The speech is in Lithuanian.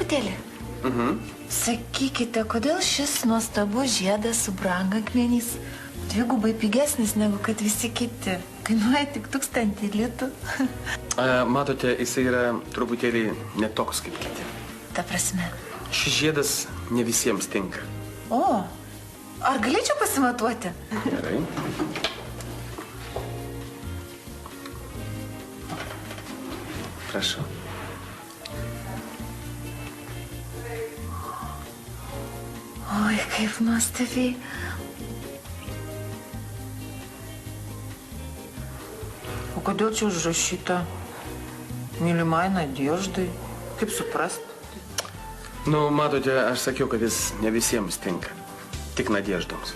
truputėlį? Sakykite, kodėl šis nuostabus žiedas su brangakmeniais dvigubai pigesnis negu kad visi kiti? Kainuoja tik 1000 litų. Matote, jisai yra truputėlį netoks kaip kiti. Ta prasme? Šis žiedas ne visiems tinka. O, ar galėčiau pasimatuoti? Gerai. Prašau. Oi, kaip nuostabiai. O kodėl čia užrašyta mylimai Nadeždai? Kaip suprast? Nu, matote, aš sakiau, kad jis ne visiems tinka. Tik Nadeždoms.